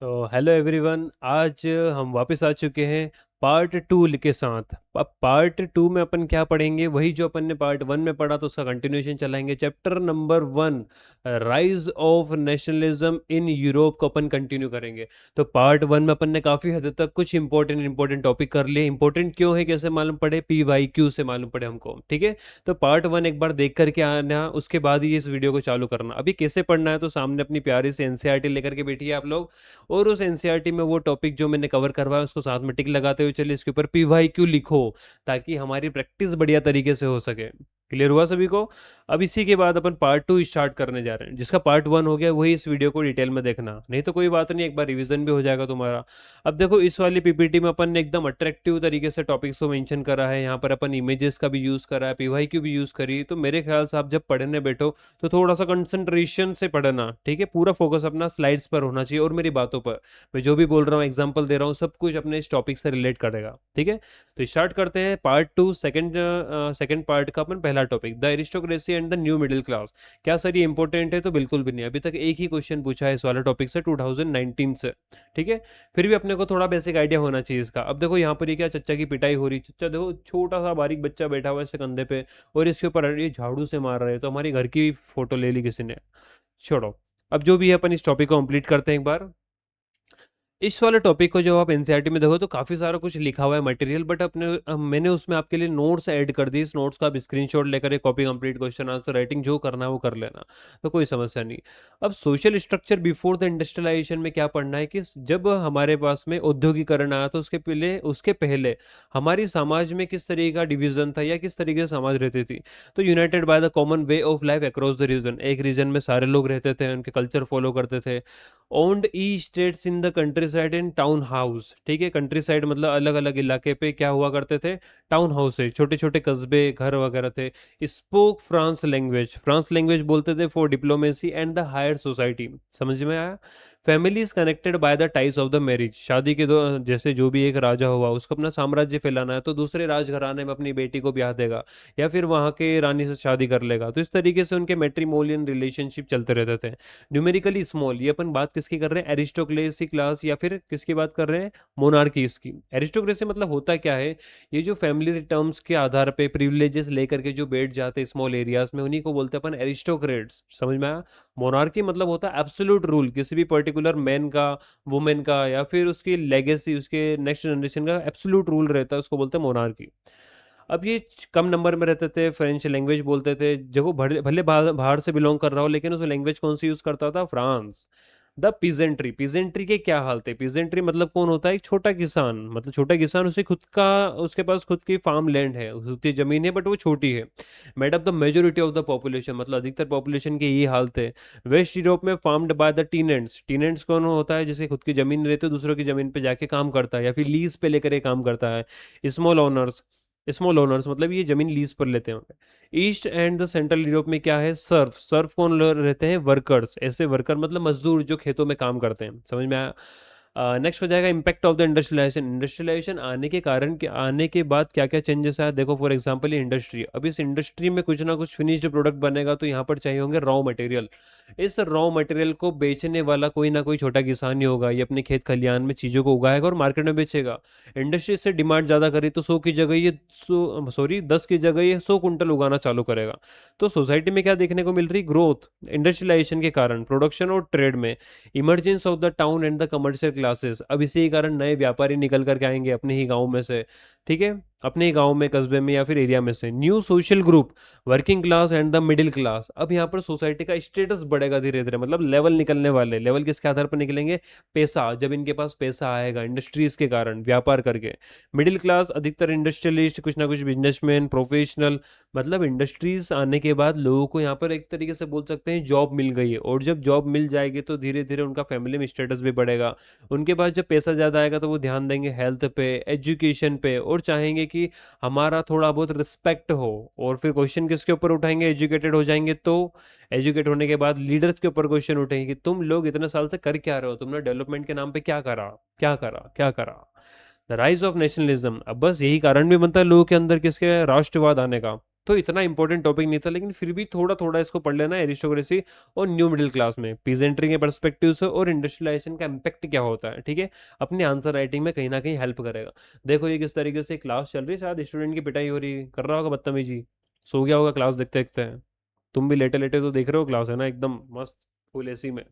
तो hello everyone, आज हम वापस आ चुके हैं पार्ट 2 के साथ। अब पार्ट 2 में अपन क्या पढ़ेंगे, वही जो अपन ने पार्ट 1 में पढ़ा तो उसका कंटिन्यूएशन चलाएंगे। Chapter number 1, rise of nationalism in Europe को अपन कंटिन्यू करेंगे। तो पार्ट 1 में अपन ने काफ़ी हद तक कुछ इंपॉर्टेंट टॉपिक कर लिए। इंपॉर्टेंट क्यों है, कैसे मालूम पड़े, PYQ से मालूम पड़े हमको। ठीक है, तो पार्ट 1 एक बार देख करके आना, उसके बाद ही इस वीडियो को चालू करना। अभी कैसे पढ़ना है, तो सामने अपनी प्यारी सी NCERT लेकर के बैठिए आप लोग, और उस एनसीईआरटी में वो टॉपिक जो मैंने कवर करवाया उसको साथ में टिक लगाते हुए चलिए इसके ऊपर PYQ लिखो, ताकि हमारी प्रैक्टिस बढ़िया तरीके से हो सके। क्लियर हुआ सभी को? अब इसी के बाद अपन पार्ट 2 स्टार्ट करने जा रहे हैं। जिसका पार्ट 1 हो गया वही इस वीडियो को डिटेल में देखना, नहीं तो कोई बात नहीं, एक बार रिवीजन भी हो जाएगा तुम्हारा। अब देखो, इस वाली PPT में अपन ने एकदम अट्रैक्टिव तरीके से टॉपिक्स को मेंशन करा है। यहाँ पर अपन इमेजेस का भी यूज़ करा है, PYQ भी यूज़ करी। तो मेरे ख्याल से आप जब पढ़ने बैठो तो थोड़ा सा कंसंट्रेशन से पढ़ना, ठीक है? पूरा फोकस अपना स्लाइड्स पर होना चाहिए और मेरी बातों पर। मैं जो भी बोल रहा हूँ, एग्जाम्पल दे रहा हूँ, सब कुछ अपने इस टॉपिक से रिलेट करेगा। ठीक है, तो स्टार्ट करते हैं पार्ट 2, सेकंड पार्ट का अपन पहला topic, the aristocracy and the new middle class. क्या सर ये इंपॉर्टेंट है? तो बिल्कुल भी नहीं। अभी तक एक ही क्वेश्चन पूछा है इस वाला टॉपिक से 2019 से। ठीक है, फिर भी अपने को थोड़ा बेसिक आइडिया होना चाहिए इसका। अब देखो यहाँ पर ये क्या, चच्चा की पिटाई हो रही। चच्चा देखो, छोटा सा बारीक बच्चा बैठा हुआ है इसके कंधे पे, और इसके ऊपर ये झाड़ू से मार रहे हैं। तो हमारी घर की फोटो ले ली किसी ने। छोड़ो, अब जो भी है अपन इस टॉपिक को कंप्लीट करते हैं एक बार। इस वाले टॉपिक को जब आप एनसीईआरटी में देखो तो काफ़ी सारा कुछ लिखा हुआ है मटेरियल, बट मैंने उसमें आपके लिए नोट्स ऐड कर दी। इस नोट्स का आप स्क्रीनशॉट लेकर एक copy complete, question answer writing जो करना है वो कर लेना, तो कोई समस्या नहीं। अब social structure before the industrialization में क्या पढ़ना है कि जब हमारे पास में औद्योगिकरण आया तो उसके पहले हमारी समाज में किस तरीके का डिवीजन था या किस तरीके से समाज रहती थी। तो united by the common way of life across the region, एक रीजन में सारे लोग रहते थे, उनके कल्चर फॉलो करते थे। Owned E states in the country side in town house. ठीक है, कंट्री साइड मतलब अलग अलग इलाके पे क्या हुआ करते थे, टाउन हाउस है, छोटे छोटे कस्बे घर वगैरह थे। Spoke France language, France language बोलते थे for diplomacy and the higher society. समझ में आया? Family is connected by the ties of the marriage, शादी के दो, जैसे जो भी एक राजा हुआ उसको अपना साम्राज्य फैलाना है तो दूसरे राजघराने में अपनी बेटी को ब्याह देगा, या फिर वहाँ के रानी से शादी कर लेगा। तो इस तरीके से उनके मैट्रिमोनियल रिलेशनशिप चलते रहते थे। न्यूमेरिकली स्मॉल, ये अपन बात किसकी कर रहे हैं, एरिस्टोक्रेसी क्लास, या फिर किसकी बात कर रहे हैं, मोनार्कीज की। एरिस्टोक्रेसी मतलब होता क्या है, ये जो फैमिली टर्म्स के आधार पे प्रिविलेजेस लेकर के जो बैठ जाते हैं स्मॉल एरियाज में, उन्हीं को बोलते हैं अपन एरिस्टोक्रेट्स। समझ में आया? मोनार्की मतलब होता है एब्सोल्यूट रूल, किसी भी पर्टिकुलर मैन का, वुमेन का, या फिर उसकी लेगेसी, उसके नेक्स्ट जनरेशन का एब्सोल्यूट रूल रहता है, उसको बोलते हैं मोनार्की। अब ये कम नंबर में रहते थे, फ्रेंच लैंग्वेज बोलते थे। जब वो भले भले बाहर बाहर से बिलोंग कर रहा हो, लेकिन उस लैंग्वेज कौन सी यूज करता था, फ्रांस। द पीजेंट्री, पीजेंट्री के क्या हाल थे, पीजेंट्री मतलब कौन होता है, एक छोटा किसान। मतलब छोटा किसान, उसे खुद का, उसके पास खुद की फार्म लैंड है, उसकी जमीन है, बट वो छोटी है। Made up the majority of the population, मतलब अधिकतर पॉपुलेशन के यही हाल थे। वेस्ट यूरोप में farmed by the tenants, tenants कौन होता है, जिसकी खुद की जमीन रहती है, दूसरों की जमीन पे जाके काम करता है या फिर लीज पे लेकर ये काम करता है। स्मॉल ओनर्स, स्मॉल ओनर्स मतलब ये जमीन लीज पर लेते हैं। East and the central Europe में क्या है, सर्फ, सर्फ कौन रहते हैं, वर्कर्स। ऐसे वर्कर मतलब मजदूर जो खेतों में काम करते हैं। समझ में आया? नेक्स्ट हो जाएगा impact of the industrialization. Industrialization आने के कारण के आने के बाद क्या क्या चेंजेस आया, देखो फॉर एग्जांपल ये इंडस्ट्री, अब इस इंडस्ट्री में कुछ ना कुछ फिनिश्ड प्रोडक्ट बनेगा, तो यहाँ पर चाहिए होंगे रॉ मटेरियल। इस रॉ मटेरियल को बेचने वाला कोई ना कोई छोटा किसान ही होगा, ये अपने खेत खलियान में चीज़ों को उगाएगा और मार्केट में बेचेगा। इंडस्ट्री से डिमांड ज़्यादा करी तो 10 की जगह ये 100 कुंटल उगाना चालू करेगा। तो सोसाइटी में क्या देखने को मिल रही, ग्रोथ इंडस्ट्रियलाइजेशन के कारण, प्रोडक्शन और ट्रेड में। Emergence of the town and the commercial classes, अब इसी के कारण नए व्यापारी निकल करके आएंगे अपने ही गांव में से। ठीक है, अपने ही गांव में, कस्बे में या फिर एरिया में से। New social group, working class and the middle class, अब यहाँ पर सोसाइटी का स्टेटस बढ़ेगा धीरे धीरे, मतलब लेवल निकलने वाले। लेवल किसके आधार पर निकलेंगे, पैसा, जब इनके पास पैसा आएगा इंडस्ट्रीज के कारण, व्यापार करके। मिडिल क्लास अधिकतर इंडस्ट्रियलिस्ट, कुछ ना कुछ बिजनेसमैन, प्रोफेशनल, मतलब इंडस्ट्रीज आने के बाद लोगों को यहाँ पर एक तरीके से बोल सकते हैं जॉब मिल गई है, और जब जॉब मिल जाएगी तो धीरे धीरे उनका फैमिली में स्टेटस भी बढ़ेगा। उनके पास जब पैसा ज़्यादा आएगा तो वो ध्यान देंगे हेल्थ पे, एजुकेशन पे, और चाहेंगे कि हमारा थोड़ा बहुत रिस्पेक्ट हो। और फिर क्वेश्चन किसके ऊपर उठाएंगे, एजुकेटेड हो जाएंगे तो। एजुकेट होने के बाद लीडर्स के ऊपर क्वेश्चन उठेंगे कि तुम लोग इतने साल से कर क्या रहे हो, तुमने डेवलपमेंट के नाम पे क्या करा, क्या करा, क्या करा। द राइज ऑफ नेशनलिज्म, अब बस यही कारण भी बनता है लोगों के अंदर किसके, राष्ट्रवाद आने का। तो इतना इंपॉर्टेंट टॉपिक नहीं था, लेकिन फिर भी थोड़ा थोड़ा इसको पढ़ लेना, एरिस्टोक्रेसी और न्यू मिडिल क्लास में पीजेंट्री के पर्सपेक्टिव से और इंडस्ट्रियलाइजेशन का इम्पैक्ट क्या होता है, ठीक है। अपनी आंसर राइटिंग में कहीं ना कहीं हेल्प करेगा। देखो ये किस तरीके से क्लास चल रही है, शायद स्टूडेंट की पिटाई हो रही कर रहा होगा बदतमीजी, सो गया होगा क्लास देखते देखते हैं। तुम भी लेटे लेटे तो देख रहे हो क्लास, है ना, एकदम मस्त फुल एसी में।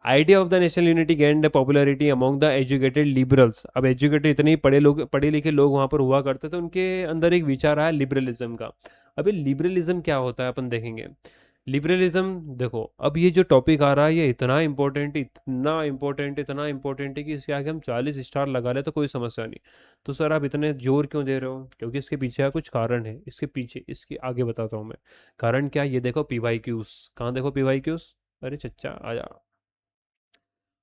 Idea of the national unity gained popularity among the educated liberals. अब एजुकेटेड इतने ही पढ़े लिखे लोग वहाँ पर हुआ करते थे, उनके अंदर एक विचार आया लिबरलिज्म का। अभी लिबरलिज्म क्या होता है अपन देखेंगे। लिबरलिज्म देखो, अब ये जो टॉपिक आ रहा है ये इतना इंपॉर्टेंट, इतना इंपॉर्टेंट, इतना इंपॉर्टेंट है कि इसके आगे हम 40 स्टार लगा ले तो कोई समस्या नहीं। तो सर आप इतने जोर क्यों दे रहे हो, क्योंकि इसके पीछे का कुछ कारण है, इसके पीछे इसके आगे बताता हूँ मैं। कारण क्या, ये देखो पीवाई क्यूज, कहाँ देखो पीवाई क्यूज, अरे चच्चा आजा।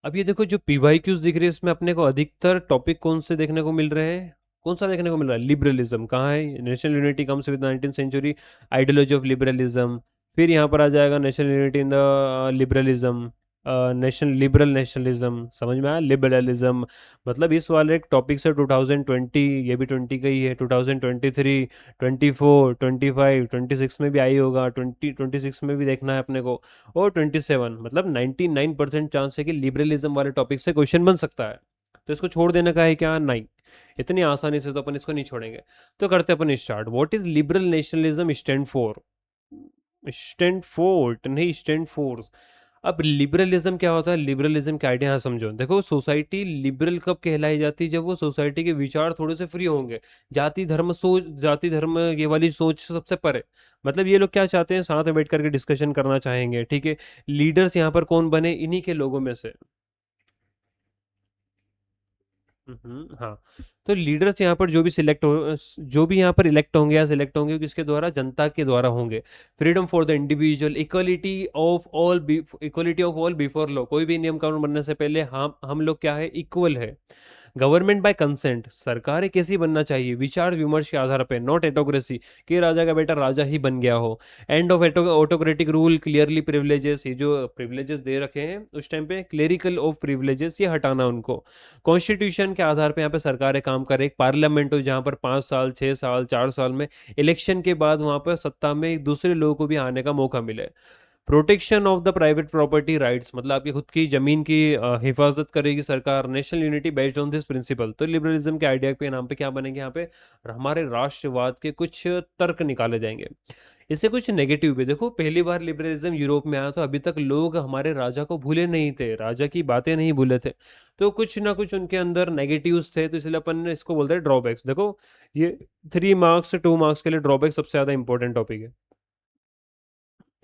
अब ये देखो जो पीवाईक्यूज दिख रही है, इसमें अपने को अधिकतर टॉपिक कौन से देखने को मिल रहे हैं, कौन सा देखने को मिल रहा है, लिबरलिज्म। कहाँ है, national unity comes with 19th century, ideology of liberalism. फिर यहाँ पर आ जाएगा national unity in the liberalism, national liberal nationalism, समझ में आया, लिबरलिज्म। मतलब इस वाले टॉपिक से 2020, ये भी 20 का ही है, 2023, 24, 25, 26 में भी आई होगा, 26 में भी देखना है अपने को, और 27, मतलब 99% चांस है कि लिबरलिज्म वाले टॉपिक से क्वेश्चन बन सकता है। तो इसको छोड़ देने का है क्या, नहीं, इतनी आसानी से तो अपन इसको नहीं छोड़ेंगे। तो करते अपन start. What is liberal nationalism stand for, stand fort नहीं, स्टैंड फोर्स। अब लिबरलिज्म क्या होता है, लिबरलिज्म का आइडिया यहाँ समझो। देखो सोसाइटी लिबरल कब कहलाई जाती है, जब वो सोसाइटी के विचार थोड़े से फ्री होंगे, जाति धर्म ये वाली सोच सबसे परे। मतलब ये लोग क्या चाहते हैं, साथ में बैठ करके डिस्कशन करना चाहेंगे, ठीक है। लीडर्स यहाँ पर कौन बने, इन्हीं के लोगों में से। हाँ। तो लीडर्स यहाँ पर जो भी यहाँ पर इलेक्ट होंगे या सिलेक्ट होंगे, किसके द्वारा, जनता के द्वारा होंगे। Freedom for the individual, equality of all before law, कोई भी नियम कानून बनने से पहले हम लोग क्या है, इक्वल है। गवर्नमेंट बाय कंसेंट, सरकारें कैसी बनना चाहिए, विचार विमर्श के आधार पर, नॉट एटोक्रेसी कि राजा का बेटा राजा ही बन गया हो। End of autocratic rule, clearly privileges, ये जो प्रिविलेजेस दे रखे हैं उस टाइम पे, क्लेरिकल ऑफ प्रिविलेजेस ये हटाना उनको। कॉन्स्टिट्यूशन के आधार पे यहाँ पे सरकारें काम करें, एक पार्लियामेंट हो जहाँ पर 5 साल, 6 साल, 4 साल में इलेक्शन के बाद वहाँ पर सत्ता में दूसरे लोगों को भी आने का मौका मिले। Protection of the private property rights, मतलब आपकी खुद की जमीन की हिफाजत करेगी सरकार। National unity based on this principle, तो लिबरलिज्म के आइडिया के नाम पे क्या बनेंगे यहाँ पे, हमारे राष्ट्रवाद के कुछ तर्क निकाले जाएंगे। इससे कुछ नेगेटिव भी देखो, पहली बार लिबरलिज्म यूरोप में आया तो अभी तक लोग हमारे राजा को भूले नहीं थे, राजा की बातें नहीं भूले थे। तो कुछ ना कुछ उनके अंदर नेगेटिव्स थे, तो इसलिए अपन ने इसको बोलते हैं ड्रॉबैक्स। देखो ये 3 मार्क्स 2 मार्क्स के लिए ड्रॉबैक सबसे ज्यादा इंपॉर्टेंट टॉपिक है।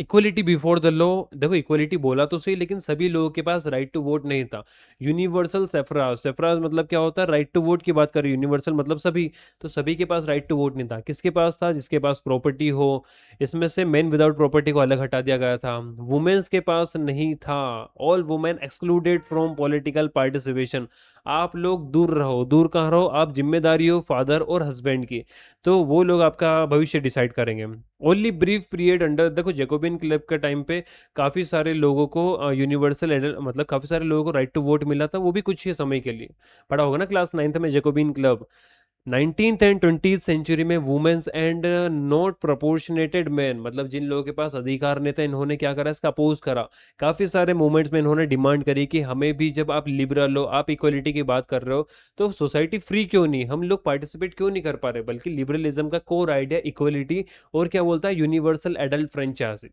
इक्वलिटी बिफोर द लॉ, देखो इक्वलिटी बोला तो सही, लेकिन सभी लोगों के पास राइट टू वोट नहीं था। यूनिवर्सल सेफराज, सेफराज मतलब क्या होता है, राइट टू वोट की बात करें, यूनिवर्सल मतलब सभी। तो सभी के पास राइट टू वोट नहीं था, किसके पास था, जिसके पास प्रॉपर्टी हो। इसमें से मेन विदाउट प्रॉपर्टी को अलग हटा दिया गया था। वुमेन्स के पास नहीं था, all women excluded from political participation. आप लोग दूर रहो, दूर कहाँ रहो, आप जिम्मेदारी हो फादर और हस्बैंड की, तो वो लोग आपका भविष्य डिसाइड करेंगे। ओनली ब्रीफ पीरियड अंडर, देखो जैकोबिन क्लब के टाइम पे काफ़ी सारे लोगों को यूनिवर्सल मतलब काफ़ी सारे लोगों को राइट टू वोट मिला था, वो भी कुछ ही समय के लिए। पढ़ा होगा ना क्लास 9th में, Jacobin club. 19th and 20th century में women's and not proportionated man, मतलब जिन लोगों के पास अधिकार नहीं था, इन्होंने क्या करा, इसका अपोज करा। काफ़ी सारे मूवमेंट्स में इन्होंने डिमांड करी कि हमें भी, जब आप लिबरल हो, आप इक्वलिटी की बात कर रहे हो, तो सोसाइटी फ्री क्यों नहीं, हम लोग पार्टिसिपेट क्यों नहीं कर पा रहे। बल्कि लिबरलिज्म का कोर आइडिया इक्वलिटी, और क्या बोलता है, यूनिवर्सल एडल्ट फ्रेंचाइजी।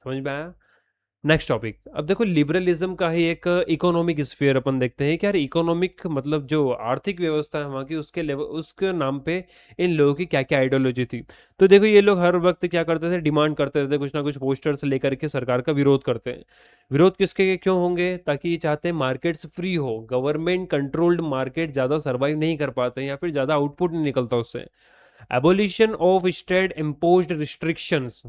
समझ में आया। नेक्स्ट टॉपिक, अब देखो लिबरलिज्म का ही एक इकोनॉमिक स्फीयर अपन देखते हैं कि यार इकोनॉमिक मतलब जो आर्थिक व्यवस्था है वहाँ की, उसके लेवल, उसके नाम पे इन लोगों की क्या क्या आइडियोलॉजी थी। तो देखो ये लोग हर वक्त क्या करते थे, डिमांड करते थे, कुछ ना कुछ पोस्टर्स लेकर के सरकार का विरोध करते हैं। विरोध किसके क्यों होंगे, ताकि ये चाहते हैं मार्केट्स फ्री हो, गवर्नमेंट कंट्रोल्ड मार्केट ज़्यादा सर्वाइव नहीं कर पाते या फिर ज़्यादा आउटपुट नहीं निकलता उससे। Abolition of state imposed restrictions,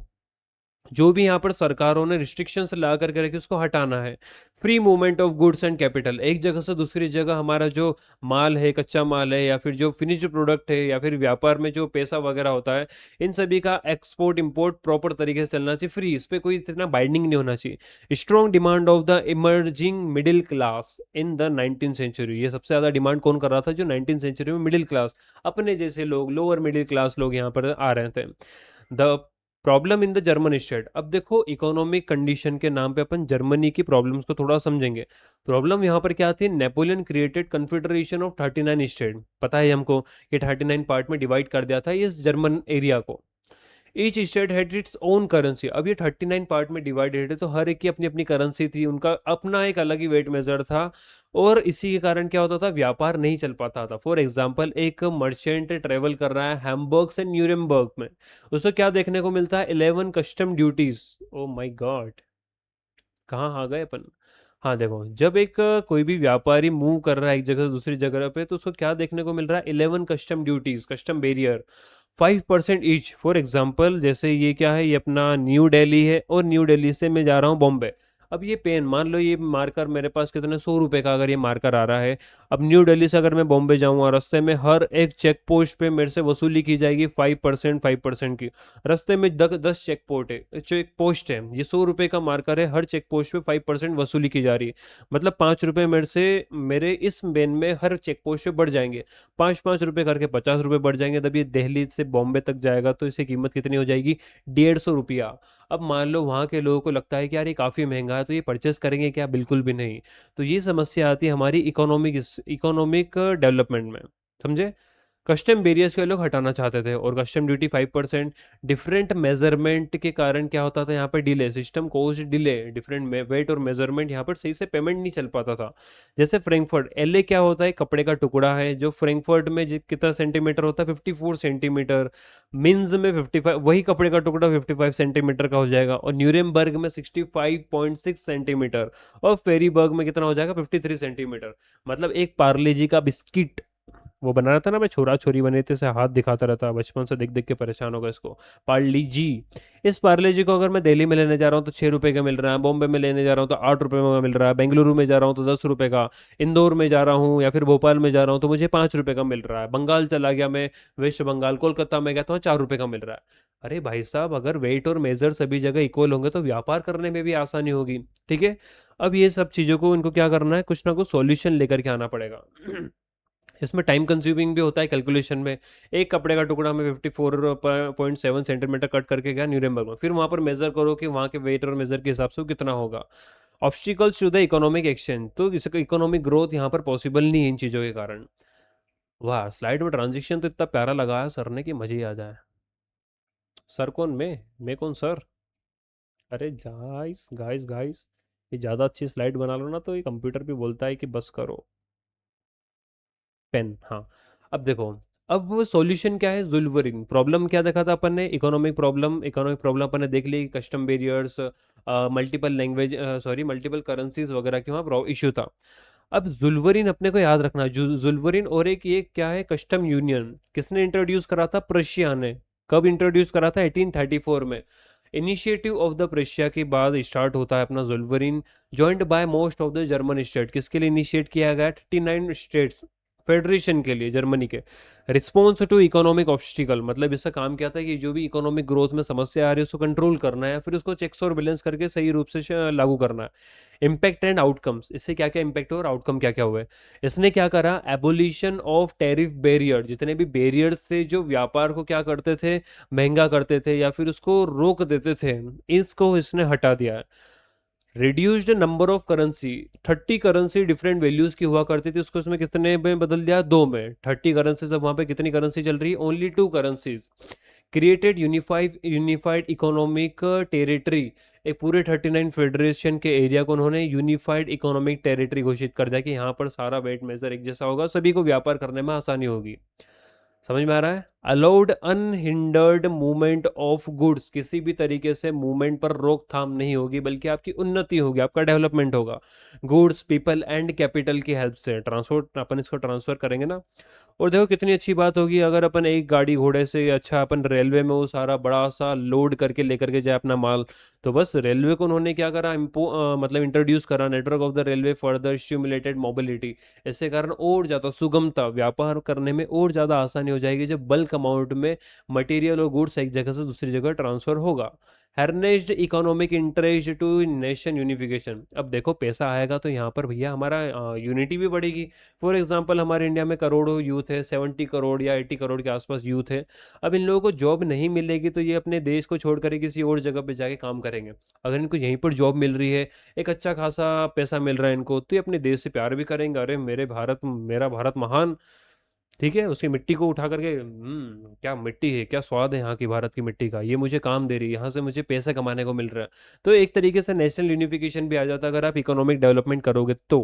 जो भी यहाँ पर सरकारों ने रिस्ट्रिक्शंस लगा करके रखे उसको हटाना है। Free movement of goods and capital, एक जगह से दूसरी जगह हमारा जो माल है, कच्चा माल है, या फिर जो फिनिश्ड प्रोडक्ट है, या फिर व्यापार में जो पैसा वगैरह होता है, इन सभी का एक्सपोर्ट इंपोर्ट प्रॉपर तरीके से चलना चाहिए, फ्री, इस पर कोई इतना बाइंडिंग नहीं होना चाहिए। Strong demand of the emerging middle class in the 19th century, ये सबसे ज़्यादा डिमांड कौन कर रहा था, जो 19th सेंचुरी में मिडिल क्लास, अपने जैसे लोग, लोअर मिडिल क्लास लोग यहाँ पर आ रहे थे। The problem in the German state. अब देखो इकोनॉमिक कंडीशन के नाम पे अपन जर्मनी की प्रॉब्लम्स को थोड़ा समझेंगे। प्रॉब्लम यहाँ पर क्या थी, Napoleon created confederation of 39 state, पता है हमको कि 39 पार्ट में डिवाइड कर दिया था इस जर्मन एरिया को। Each state had its own currency. अब ये 39 पार्ट में डिवाइडेड है तो हर एक की अपनी अपनी करेंसी थी, उनका अपना एक अलग ही वेट मेजर था। और इसी के कारण क्या होता था, व्यापार नहीं चल पाता था। फॉर एग्जाम्पल एक मर्चेंट ट्रेवल कर रहा है हैम्बर्ग से न्यूरेमबर्ग में, उसको क्या देखने को मिलता है, 11 कस्टम ड्यूटीज। ओ माई गॉड, कहाँ आ गए अपन। हाँ देखो, जब एक कोई भी व्यापारी मूव कर रहा है एक जगह से दूसरी जगह पे तो उसको क्या देखने को मिल रहा है, 11 custom duties, custom barrier, 5% each. For example जैसे ये क्या है, ये अपना न्यू दिल्ली है और न्यू दिल्ली से मैं जा रहा हूँ बॉम्बे। अब ये पेन, मान लो ये मार्कर मेरे पास कितने, 100 रुपए का अगर ये मार्कर आ रहा है। अब न्यू दिल्ली से अगर मैं बॉम्बे जाऊँगा, रास्ते में हर एक चेक पोस्ट पे मेरे से वसूली की जाएगी 5%, 5% की। रास्ते में 10 चेक पोस्ट है, ये 100 रुपए का मार्कर है, हर चेक पोस्ट पे 5% वसूली की जा रही है। मतलब 5 रुपए मेरे से, मेरे इस बेन में हर चेक पोस्ट पे बढ़ जाएंगे, 5 5 रुपए करके 50 रुपए बढ़ जाएंगे। तब ये दिल्ली से बॉम्बे तक जाएगा तो इसकी कीमत कितनी हो जाएगी, 150 रुपया। अब मान लो वहाँ के लोगों को लगता है कि यार ये काफ़ी महंगा है, तो ये परचेस करेंगे क्या, बिल्कुल भी नहीं। तो ये समस्या आती है हमारी इकोनॉमिक डेवलपमेंट में, समझे। कस्टम बैरियर्स के लोग हटाना चाहते थे और कस्टम ड्यूटी 5%। डिफरेंट मेजरमेंट के कारण क्या होता था यहाँ पर, delay, system cost delay, different weight और मेजरमेंट, यहाँ पर सही से पेमेंट नहीं चल पाता था। जैसे फ्रैंकफर्ट, एलए क्या होता है, कपड़े का टुकड़ा है, जो फ्रैंकफर्ट में कितना सेंटीमीटर होता है, 54 सेंटीमीटर। मिन्स में 55, वही कपड़े का टुकड़ा 55 सेंटीमीटर का हो जाएगा। और न्यूरेमबर्ग में 65.6 सेंटीमीटर। और फेरीबर्ग में कितना हो जाएगा, 53 सेंटीमीटर। मतलब एक पार्ले जी का बिस्किट, वो बना रहा था ना, मैं छोरा छोरी बने थे, से हाथ दिखाता रहता, बचपन से देख देख के परेशान होगा इसको। पार्ले जी, इस पार्ले जी को अगर मैं दिल्ली में लेने जा रहा हूँ तो 6 रुपए का मिल रहा है, बॉम्बे में लेने जा रहा हूँ तो 8 रुपए में मिल रहा है, बेंगलुरु में जा रहा हूँ तो 10 रुपए का, इंदौर में जा रहा हूँ या फिर भोपाल में जा रहा हूँ तो मुझे 5 रुपए का मिल रहा है, बंगाल चला गया मैं, वेस्ट बंगाल कोलकाता में गया तो 4 रुपए का मिल रहा है। अरे भाई साहब, अगर वेट और मेजर सभी जगह इक्वल होंगे तो व्यापार करने में भी आसानी होगी, ठीक है। अब ये सब चीज़ों को इनको क्या करना है, कुछ ना कुछ सॉल्यूशन लेकर के आना पड़ेगा। इसमें टाइम कंज्यूमिंग भी होता है कैलकुलेशन में। एक कपड़े का टुकड़ा में 54.7 सेंटीमीटर कट करके गया न्यूरेमबर्ग में, फिर वहां पर मेजर करो कि वहां के वेट और मेजर के हिसाब से वो कितना होगा। Obstacles to the economic exchange, तो इसका इकोनॉमिक ग्रोथ यहाँ पर पॉसिबल नहीं है इन चीज़ों के कारण। वाह, स्लाइड में ट्रांजिशन तो इतना प्यारा लगाया सर ने कि मजे ही आ जाए। सर कौन, मैं कौन सर। अरे गाइस गाइस गाइस, ये ज़्यादा अच्छी स्लाइड बना लो ना तो ये कंप्यूटर भी बोलता है कि बस करो। पेन, हाँ। अब देखो, अब वो सॉल्यूशन क्या है, जुलवरिन प्रॉब्लम क्या देखा था अपन ने, इकोनॉमिक प्रॉब्लम अपन ने देख ली, custom barriers, multiple language, sorry multiple currencies वगैरह के वहाँ इशू था। अब जुलवरिन अपने को याद रखना, जुलवरिन और एक ये क्या है, कस्टम यूनियन, किसने इंट्रोड्यूस करा था, प्रशिया ने। कब इंट्रोड्यूस करा था, 1834 में। इनिशिएटिव ऑफ द प्रशिया के बाद स्टार्ट होता है अपना Zollverein, joined by most of the German state. किसके लिए इनिशिएट किया गया, 39 स्टेट्स, फेडरेशन के लिए, जर्मनी के। रिस्पॉन्स टू इकोनॉमिक ऑब्स्टिकल, मतलब इसका काम क्या था कि जो भी इकोनॉमिक ग्रोथ में समस्या आ रही है उसको कंट्रोल करना है, फिर उसको चेक्स और बैलेंस करके सही रूप से लागू करना है। इम्पैक्ट एंड आउटकम्स, इससे क्या क्या इम्पैक्ट हुआ और आउटकम क्या क्या हुए। इसने क्या करा, एबोलिशन ऑफ टैरिफ बैरियर, जितने भी बैरियर्स थे जो व्यापार को क्या करते थे, महंगा करते थे या फिर उसको रोक देते थे, इसको इसने हटा दिया है। Reduced number of currency, 30 currency different values की हुआ करती थी, उसको इसमें कितने में बदल दिया, 2 में। 30 करेंसीज, अब वहां पे कितनी करेंसी चल रही है, only 2 currencies. Created unified economic territory, एक पूरे 39 फेडरेशन के एरिया को उन्होंने यूनिफाइड इकोनॉमिक टेरिटरी घोषित कर दिया कि यहाँ पर सारा वेट मेजर एक जैसा होगा, सभी को व्यापार करने में आसानी होगी। समझ में आ रहा है। Allowed unhindered movement of goods, किसी भी तरीके से मूवमेंट पर रोकथाम नहीं होगी बल्कि आपकी उन्नति होगी, आपका डेवलपमेंट होगा। गुड्स, पीपल एंड कैपिटल की हेल्प से ट्रांसपोर्ट, अपन इसको ट्रांसफर करेंगे ना। और देखो कितनी अच्छी बात होगी अगर अपन एक गाड़ी घोड़े से अच्छा अपन रेलवे में वो सारा बड़ा सा लोड करके लेकर के जाए अपना माल। तो बस रेलवे को उन्होंने क्या करा, मतलब इंट्रोड्यूस करा, network of the railway further stimulated mobility. इसके कारण और ज़्यादा सुगमता, व्यापार करने में और ज़्यादा आसानी हो जाएगी जब बल्क बल्क अमाउंट में मटेरियल और गुड्स एक जगह से दूसरी जगह ट्रांसफर होगा। Harnessed economic interest to nation unification. अब देखो पैसा आएगा तो यहाँ पर भैया हमारा यूनिटी भी बढ़ेगी। फॉर एग्जांपल हमारे इंडिया में करोड़ों यूथ है, 70 करोड़ या 80 करोड़ के आसपास यूथ है। अब इन लोगों को जॉब नहीं मिलेगी तो ये अपने देश को छोड़कर किसी और जगह पे जाके काम करेंगे। अगर इनको यहीं पर जॉब मिल रही है, एक अच्छा खासा पैसा मिल रहा है इनको, तो ये अपने देश से प्यार भी करेंगे। अरे मेरे भारत, मेरा भारत महान। ठीक है, उसकी मिट्टी को उठा करके, क्या मिट्टी है, क्या स्वाद है यहाँ की भारत की मिट्टी का, ये मुझे काम दे रही है, यहाँ से मुझे पैसे कमाने को मिल रहा है। तो एक तरीके से नेशनल यूनिफिकेशन भी आ जाता है अगर आप इकोनॉमिक डेवलपमेंट करोगे तो।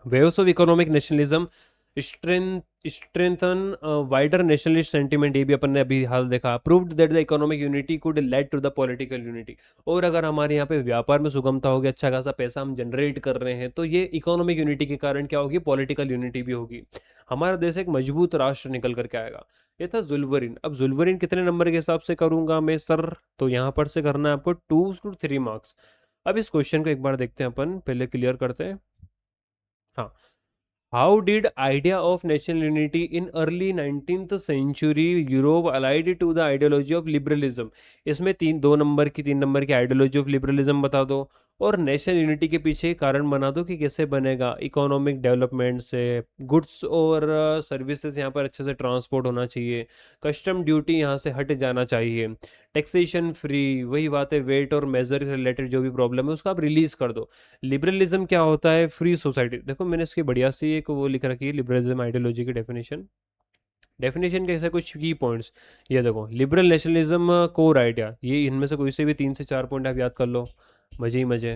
Waves of economic nationalism strengthen wider nationalist sentiment, ये भी अपन ने अभी हाल देखा। Proved that the economic unity could led to the political unity. और अगर हमारे यहाँ पे व्यापार में सुगमता होगी, अच्छा खासा पैसा हम जनरेट कर रहे हैं, तो ये इकोनॉमिक यूनिटी के कारण क्या होगी, पॉलिटिकल यूनिटी भी होगी। हमारा देश एक मजबूत राष्ट्र निकल करके आएगा। ये था जुलवरिन। अब जुलवरिन कितने नंबर के हिसाब से करूंगा मैं सर, तो यहाँ पर से करना है आपको 2 to 3 मार्क्स। अब इस क्वेश्चन को एक बार देखते हैं अपन, पहले क्लियर करते हैं। हाँ, how did idea of national unity in early 19th century Europe allied to the ideology of liberalism. इसमें 2 नंबर की 3 नंबर की आइडियोलॉजी ऑफ लिबरलिज्म बता दो, और नेशनल यूनिटी के पीछे कारण बना दो कि कैसे बनेगा। इकोनॉमिक डेवलपमेंट से गुड्स और सर्विसेज यहाँ पर अच्छे से ट्रांसपोर्ट होना चाहिए, कस्टम ड्यूटी यहाँ से हट जाना चाहिए, टैक्सेशन फ्री, वही बात है, वेट और मेजर से रिलेटेड जो भी प्रॉब्लम है उसको आप रिलीज कर दो। लिबरलिज्म क्या होता है, फ्री सोसाइटी। देखो मैंने इसकी बढ़िया सी एक वो लिख रखी है, लिबरलिज्म आइडियोलॉजी की डेफिनेशन। डेफिनेशन के ऐसे कुछ की पॉइंट्स, ये देखो, लिबरल नेशनलिज्म कोर आइडिया, ये इनमें से कोई से भी 3 से 4 पॉइंट आप याद कर लो, मजे ही मजे।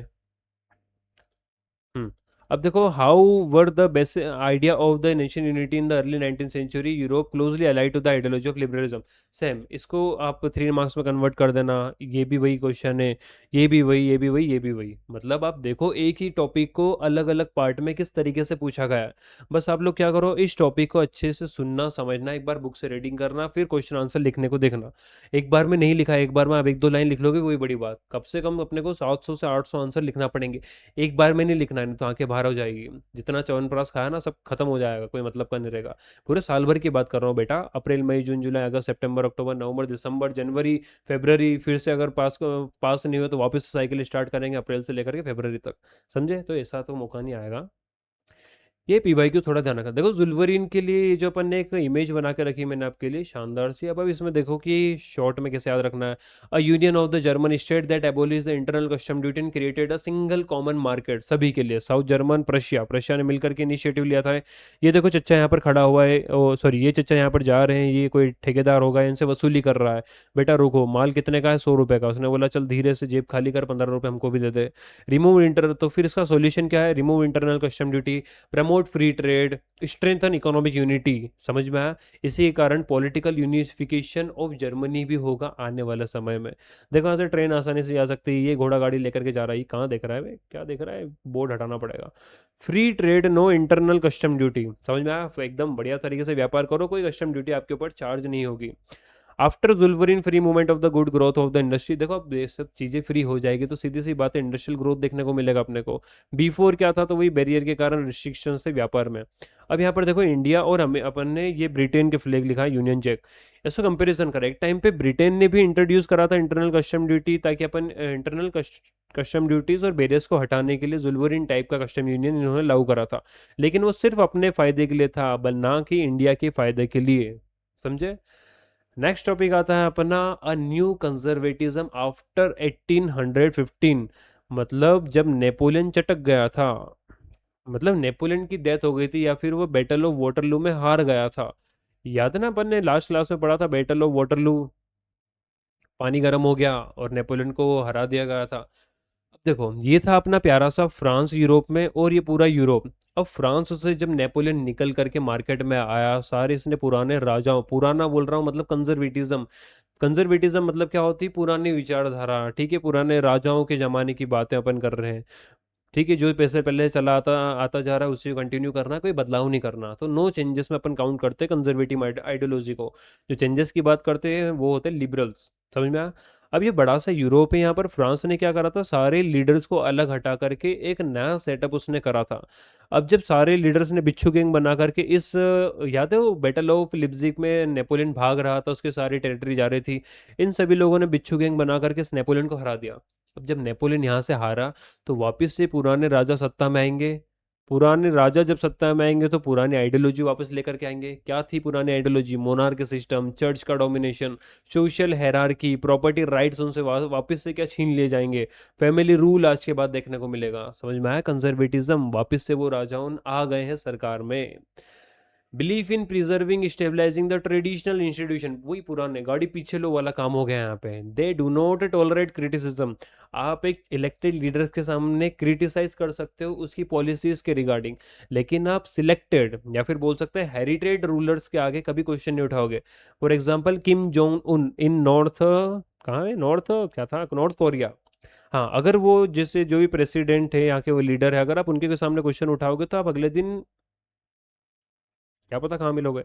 हम्म। अब देखो, how were the best idea of the nation unity in the early 19th century Europe closely allied to the ideology of liberalism. Same, इसको आप 3 मार्क्स में कन्वर्ट कर देना, ये भी वही क्वेश्चन है, ये भी वही, ये भी वही, ये भी वही। मतलब आप देखो एक ही टॉपिक को अलग अलग पार्ट में किस तरीके से पूछा गया है। बस आप लोग क्या करो, इस टॉपिक को अच्छे से सुनना समझना, एक बार बुक से रीडिंग करना, फिर क्वेश्चन आंसर लिखने को देखना। एक बार में नहीं लिखा है, एक बार में आप 1-2 लाइन लिख लोगे वही बड़ी बात, कम से कम अपने को 700 से 800 आंसर लिखना पड़ेंगे। एक बार में नहीं लिखना है, नहीं तो आंखें बाहर हो जाएगी। जितना च्यवनप्राश खाया ना सब खत्म हो जाएगा, कोई मतलब का नहीं रहेगा। पूरे साल भर की बात कर रहा हूँ बेटा, अप्रैल मई जून जुलाई अगस्त सितंबर अक्टूबर नवंबर दिसंबर जनवरी फरवरी, फिर से अगर पास नहीं हुआ तो वापस साइकिल स्टार्ट करेंगे अप्रैल से लेकर के फरवरी तक। समझे? तो ऐसा तो मौका नहीं आएगा। ये पीवाई क्यू थोड़ा ध्यान रखना। देखो जुलवरीन के लिए ये जो अपन ने एक इमेज बना के रखी मैंने आपके लिए शानदार सी। अब इसमें देखो कि शॉर्ट में कैसे याद रखना है। A union of the German state that abolish the internal custom duty and created a single common market सभी के लिए। साउथ जर्मन, प्रशिया, प्रशिया ने मिलकर के इनिशिएटिव लिया था। ये देखो चच्चा यहाँ पर खड़ा हुआ है, ओ सॉरी, ये चच्चा यहाँ पर जा रहे हैं, ये कोई ठेकेदार होगा, इनसे वसूली कर रहा है। बेटा रुको, माल कितने का है, 100 रुपये का। उसने बोला चल धीरे से जेब खाली कर, 15 रुपये हमको भी दे दे। रिमूव इंटर, तो फिर इसका सोल्यूशन क्या है, remove internal custom duty, promote free trade, strengthen economic unity. समझ में आया? इसी के कारण पॉलिटिकल यूनिफिकेशन ऑफ जर्मनी भी होगा आने वाले समय में। देखो यहाँ से ट्रेन आसानी से जा सकती है, ये घोड़ा गाड़ी लेकर के जा रहा है, ये कहाँ देख रहा है भाई, क्या देख रहा है, बोर्ड हटाना पड़ेगा। Free trade, no internal custom duty. समझ में आया? एकदम बढ़िया तरीके से व्यापार करो, कोई कस्टम ड्यूटी आपके ऊपर चार्ज नहीं होगी। After Zollverein free movement of the good growth of the industry. देखो अब ये सब चीज़ें फ्री हो जाएगी तो सीधी सी बात है, इंडस्ट्रियल ग्रोथ देखने को मिलेगा अपने को। बिफोर क्या था, तो वही बैरियर के कारण रिस्ट्रिक्शन थे व्यापार में। अब यहाँ पर देखो इंडिया और हमें अपन ने ये ब्रिटेन के फ्लैग लिखा है, यूनियन जैक। इसको कंपैरिजन करें, एक टाइम पे ब्रिटेन ने भी इंट्रोड्यूस करा था इंटरनल कस्टम ड्यूटी, ताकि अपन इंटरनल कस्टम ड्यूटीज और बैरियर्स को हटाने के लिए जुलवरिन टाइप का कस्टम यूनियन इन्होंने लागू करा था। लेकिन वो सिर्फ अपने फायदे के लिए था, ना कि इंडिया के फायदे के लिए। समझे? नेक्स्ट टॉपिक आता है अपना, अ न्यू कंजर्वेटिज्म आफ्टर 1815। मतलब जब नेपोलियन चटक गया था, मतलब नेपोलियन की डेथ हो गई थी, या फिर वो बैटल ऑफ वाटरलू में हार गया था। याद है ना, अपन ने लास्ट क्लास में पढ़ा था बैटल ऑफ वाटरलू, पानी गर्म हो गया और नेपोलियन को हरा दिया गया था। अब देखो ये था अपना प्यारा सा फ्रांस यूरोप में, और ये पूरा यूरोप। अब फ्रांस से जब नेपोलियन निकल करके मार्केट में आया, सारे इसने पुराने राजाओं, पुराना बोल रहा हूँ मतलब कंजर्वेटिज्म, कंजर्वेटिज्म मतलब क्या होती है, पुरानी विचारधारा। ठीक है, पुराने राजाओं के जमाने की बातें अपन कर रहे हैं। ठीक है, जो पैसे पहले चला आता आता जा रहा है उसी को कंटिन्यू करना, कोई बदलाव नहीं करना। तो नो चेंजेस में अपन काउंट करते हैं कंजर्वेटिव आइडियोलॉजी को। जो चेंजेस की बात करते हैं वो होते हैं लिबरल्स। समझ में आया? अब ये बड़ा सा यूरोप है, यहाँ पर फ्रांस ने क्या करा था, सारे लीडर्स को अलग हटा करके एक नया सेटअप उसने करा था। अब जब सारे लीडर्स ने बिच्छू गैंग बना करके याद है वो बैटल ऑफ लिप्जिग में नेपोलियन भाग रहा था, उसके सारी टेरिटरी जा रही थी, इन सभी लोगों ने बिच्छू गैंग बना करके इस नेपोलियन को हरा दिया। अब जब नेपोलियन यहाँ से हारा तो वापस से पुराने राजा सत्ता में आएंगे। पुराने राजा जब सत्ता में आएंगे तो पुरानी आइडियोलॉजी वापस लेकर के आएंगे। क्या थी पुरानी आइडियोलॉजी? मोनार्क सिस्टम, चर्च का domination, social hierarchy, property rights उनसे वापस से क्या छीन लिए जाएंगे। फैमिली रूल आज के बाद देखने को मिलेगा। समझ में आया? कंजर्वेटिज्म, वापस से वो राजाओं आ गए हैं सरकार में। Belief in preserving stabilising the traditional institution, वही पुराने गाड़ी पीछे लो वाला काम हो गया यहाँ पे। They do not tolerate criticism, आप एक इलेक्टेड लीडर्स के सामने क्रिटिसाइज कर सकते हो उसकी पॉलिसीज के रिगार्डिंग, लेकिन आप सिलेक्टेड या फिर बोल सकते हैं हेरिटेड रूलर्स के आगे कभी क्वेश्चन नहीं उठाओगे। For example Kim Jong Un in north, कहाँ है नॉर्थ, क्या था, नॉर्थ कोरिया। हाँ, अगर वो जैसे जो भी प्रेसिडेंट है यहाँ के, वो लीडर है, अगर आप उनके के सामने क्वेश्चन उठाओगे तो आप अगले दिन क्या पता कहाँ मिलोगे।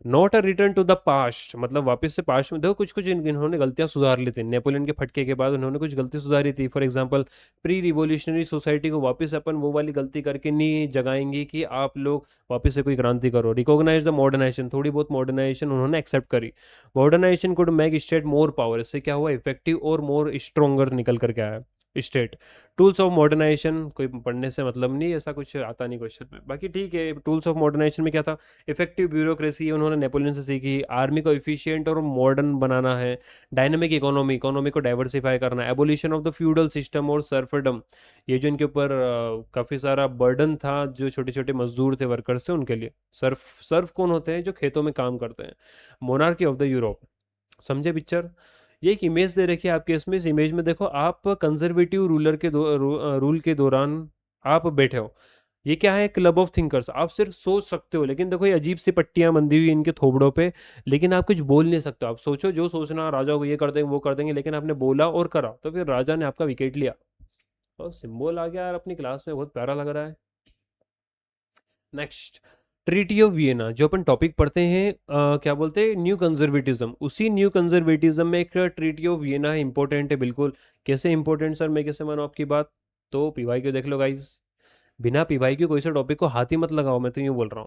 Not a return to the past, मतलब वापस से पास्ट में। देखो कुछ कुछ इन्होंने गलतियां सुधार ली थी नेपोलियन के फटके के बाद, उन्होंने कुछ गलती सुधारी थी। For example pre revolutionary society को वापस अपन वो वाली गलती करके नहीं जगाएंगे कि आप लोग वापस से कोई क्रांति करो। रिकॉग्नाइज द मॉडर्नाइजेशन, थोड़ी बहुत मॉडर्नाइजेशन उन्होंने एक्सेप्ट करी। Modernisation could make state more power, इससे क्या हुआ, इफेक्टिव और मोर स्ट्रोंगर निकल करके आया स्टेट। टूल्स ऑफ मॉडर्नाइजेशन, कोई पढ़ने से मतलब नहीं, ऐसा कुछ आता नहीं क्वेश्चन में, बाकी ठीक है। टूल्स ऑफ मॉडर्नाइजेशन में क्या था, इफेक्टिव ब्यूरोक्रेसी उन्होंने नेपोलियन से सीखी। आर्मी को एफिशिएंट और मॉडर्न बनाना है। डायनामिक इकोनॉमी, इकोनॉमी को डाइवर्सिफाई करना है। Abolition of the feudal system और सर्फडम, ये जो इनके ऊपर काफ़ी सारा बर्डन था जो छोटे छोटे मजदूर थे, वर्कर्स थे, उनके लिए। सर्फ, सर्फ कौन होते हैं? जो खेतों में काम करते हैं। मोनार्की ऑफ द यूरोप, समझे पिक्चर? ये एक इमेज दे रखी है आपके इसमें। इस इमेज में देखो, आप कंजर्वेटिव रूल के दौरान आप बैठे हो। ये क्या है? क्लब ऑफ थिंकर्स, आप सिर्फ सोच सकते हो, लेकिन देखो ये अजीब सी पट्टियां बंधी हुई इनके थोबड़ों पे, लेकिन आप कुछ बोल नहीं सकते। आप सोचो जो सोचना, राजा को ये कर देंगे वो कर देंगे, लेकिन आपने बोला और करा तो फिर राजा ने आपका विकेट लिया। और सिंबल आ गया यार अपनी क्लास में, बहुत प्यारा लग रहा है। नेक्स्ट, ट्रीटी ऑफ वियना, जो अपन टॉपिक पढ़ते हैं क्या बोलते हैं, न्यू कंजर्वेटिज्म। उसी न्यू कंजर्वेटिज्म में एक ट्रीटी ऑफ वियना है, इंपॉर्टेंट है बिल्कुल। कैसे इंपॉर्टेंट सर, मैं कैसे मानूं आपकी बात? तो पीवाई क्यू देख लो गाइस, बिना पीवाई क्यू कोई सा टॉपिक को हाथ ही मत लगाओ, मैं तो यूँ बोल रहा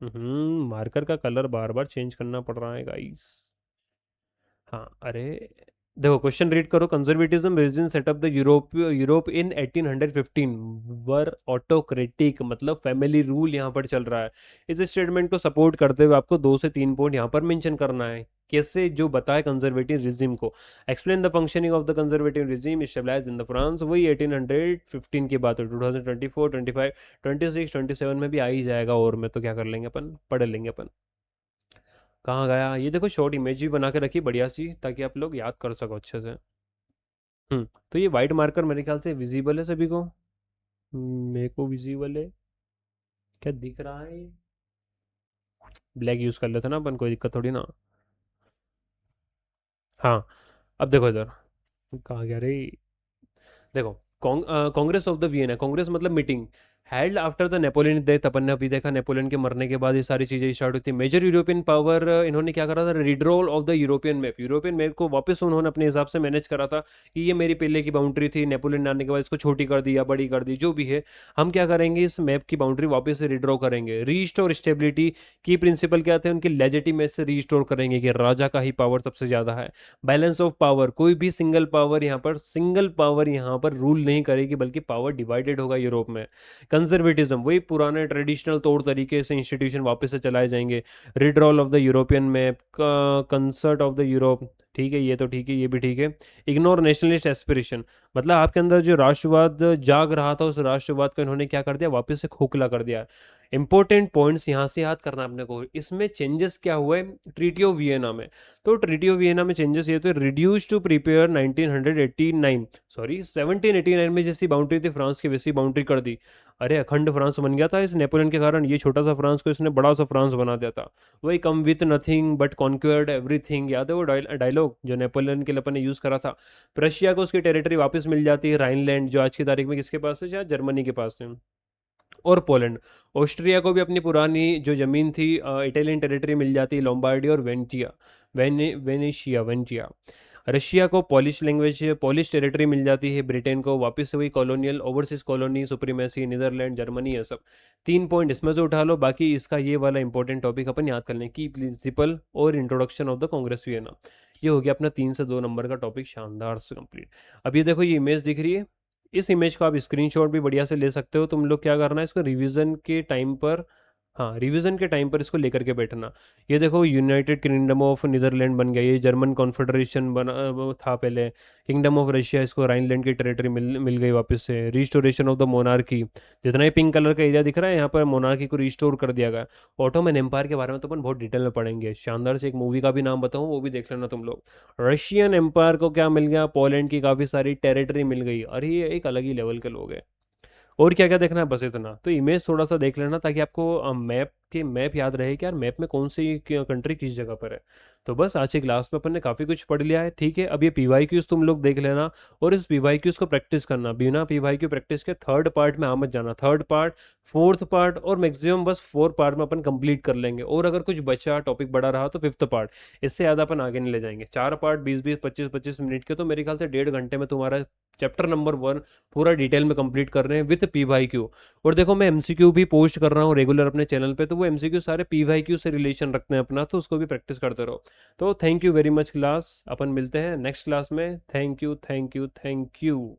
हूँ। मार्कर का कलर बार बार चेंज करना पड़ रहा है गाइस। हाँ, अरे देखो क्वेश्चन रीड करो। Conservatism regime set up the Europe in 1815 were autocratic, मतलब फैमिली रूल यहाँ पर चल रहा है। इस स्टेटमेंट को सपोर्ट करते हुए आपको 2 से 3 पॉइंट यहाँ पर मेंशन करना है, कैसे जो बताए कंजर्वेटिव रिजिम को। Explain the functioning of the conservative regime stabilised in the France, वही 1815 की बात है। 2024, 25, 26, 27 में भी आ ही जाएगा, और मैं तो क्या कर लेंगे अपन, पढ़ लेंगे अपन। कहाँ गया? ये देखो शॉर्ट इमेज भी बना के रखी बढ़िया सी, ताकि आप लोग याद कर सको अच्छे से। तो ये वाइट मार्कर मेरे ख्याल से विजिबल है सभी को। मेरे को विजिबल है, क्या दिख रहा है ये? ब्लैक यूज कर लेते ना अपन, कोई दिक्कत थोड़ी ना। हाँ, अब देखो इधर, कहाँ गया रे? देखो, Congress of the Vienna, Congress मतलब meeting, held after the Napoleon death. अपन ने अभी देखा नेपोलियन के मरने के बाद ये सारी चीजें स्टार्ट होती है। मेजर यूरोपियन पावर, इन्होंने क्या करा था, redrawal of the European map, European map को वापस उन्होंने अपने हिसाब से मैनेज करा था कि ये मेरी पहले की बाउंड्री थी, नेपोलियन आने के बाद इसको छोटी कर दी या बड़ी कर दी, जो भी है, हम क्या करेंगे, इस मैप की बाउंड्री वापस से रिड्रॉ करेंगे। रीस्टोर स्टेबिलिटी की प्रिंसिपल क्या थे उनकी, लेजिटिमेसी से रीस्टोर करेंगे कि राजा का ही पावर सबसे ज्यादा है। बैलेंस ऑफ पावर, कोई भी सिंगल पावर यहाँ पर रूल नहीं करेगी, बल्कि पावर डिवाइडेड होगा यूरोप में। कंजर्वेटिज्म, वही पुराने ट्रेडिशनल तौर तरीके से इंस्टीट्यूशन वापस से चलाए जाएंगे। Redrawal of the European map, concert of the Europe, ठीक है, ये तो ठीक है, ये भी ठीक है। इग्नोर नेशनलिस्ट एस्पिरेशन, मतलब आपके अंदर जो राष्ट्रवाद जाग रहा था, उस राष्ट्रवाद को इन्होंने क्या कर दिया, वापस से खोखला कर दिया। इंपॉर्टेंट पॉइंट्स यहाँ से याद करना अपने को। इसमें चेंजेस क्या हुए ट्रीटी ऑफ वियना में? तो ट्रीटी ऑफ वियना में चेंजेस ये तो, रिड्यूस टू प्रिपेयर 1989, सॉरी 1789 में जैसी बाउंड्री थी फ्रांस की, वैसी बाउंड्री कर दी। अरे अखंड फ्रांस बन गया था इस नेपोलियन के कारण, ये छोटा सा फ्रांस को इसने बड़ा सा फ्रांस बना दिया था। वही come with nothing but conquered everything, याद है वो डायलॉग जो नेपोलियन के लिए अपन ने यूज करा था। रशिया को उसकी टेरिटरी वापस मिल जाती है, राइनलैंड, जो आज की तारीख में किसके पास है, शायद जर्मनी के पास है। और पोलैंड, ऑस्ट्रिया को भी अपनी पुरानी जो जमीन थी इटालियन टेरिटरी मिल जाती है, लोम्बार्डी और वेनेशिया, वेनेशिया। रशिया को पॉलिश लैंग्वेज, पॉलिश टेरिटरी मिल जाती है, ब्रिटेन को वापस से वही colonial overseas colony supremacy, Netherland, Germany, ये सब। 3 पॉइंट इसमें से उठा लो, बाकी इसका ये वाला इंपॉर्टेंट टॉपिक अपन याद कर लें की प्रिंसिपल और introduction of the Congress Vienna. ये हो गया अपना 3 से 2 नंबर का टॉपिक, शानदार से कंप्लीट। अब ये देखो ये इमेज दिख रही है, इस इमेज को आप स्क्रीनशॉट भी बढ़िया से ले सकते हो। तुम लोग क्या करना है, इसको रिवीजन के टाइम पर, हाँ रिवीजन के टाइम पर इसको लेकर के बैठना। ये देखो यूनाइटेड किंगडम ऑफ नीदरलैंड बन गया, ये जर्मन कॉन्फेडरेशन बना वो था पहले। किंगडम ऑफ रशिया, इसको राइनलैंड की टेरिटरी मिल मिल गई वापस से। रिस्टोरेशन ऑफ द मोनार्की, जितना ही पिंक कलर का एरिया दिख रहा है यहाँ पर मोनार्की को रिस्टोर कर दिया गया। ऑटोमन एम्पायर के बारे में तो अपन बहुत डिटेल में पढ़ेंगे, शानदार से एक मूवी का भी नाम बताऊँ वो भी देख लेना तुम लोग। रशियन एम्पायर को क्या मिल गया, पोलैंड की काफ़ी सारी टेरिटरी मिल गई। अरे ये एक अलग ही लेवल के लोग हैं। और क्या क्या देखना है, बस इतना तो इमेज थोड़ा सा देख लेना, ताकि आपको मैप याद रहे कि यार मैप में कौन सी कंट्री किस जगह पर है। तो बस आज की क्लास में अपन ने काफ़ी कुछ पढ़ लिया है, ठीक है। अब ये पीवाईक्यूज तुम लोग देख लेना, और इस पीवाईक्यूज को प्रैक्टिस करना। बिना पीवाईक्यू प्रैक्टिस के थर्ड पार्ट में आ मत जाना। थर्ड पार्ट, फोर्थ पार्ट और मैक्सिमम बस 4 पार्ट में अपन कंप्लीट कर लेंगे, और अगर कुछ बचा टॉपिक बड़ा रहा तो फिफ्थ पार्ट। इससे ज़्यादा अपन आगे नहीं ले जाएंगे। 4 पार्ट 20-20 25-25 मिनट के, तो मेरे ख्याल से 1.5 घंटे में तुम्हारा चैप्टर नंबर 1 पूरा डिटेल में कंप्लीट कर रहे हैं विद पीवाईक्यू। और देखो मैं एमसीक्यू भी पोस्ट कर रहा हूँ रेगुलर अपने चैनल पे, तो वो एमसीक्यू सारे पीवाईक्यू से रिलेशन रखते हैं अपना, तो उसको भी प्रैक्टिस करते रहो। तो thank you very much class, अपन मिलते हैं नेक्स्ट क्लास में। Thank you thank you thank you.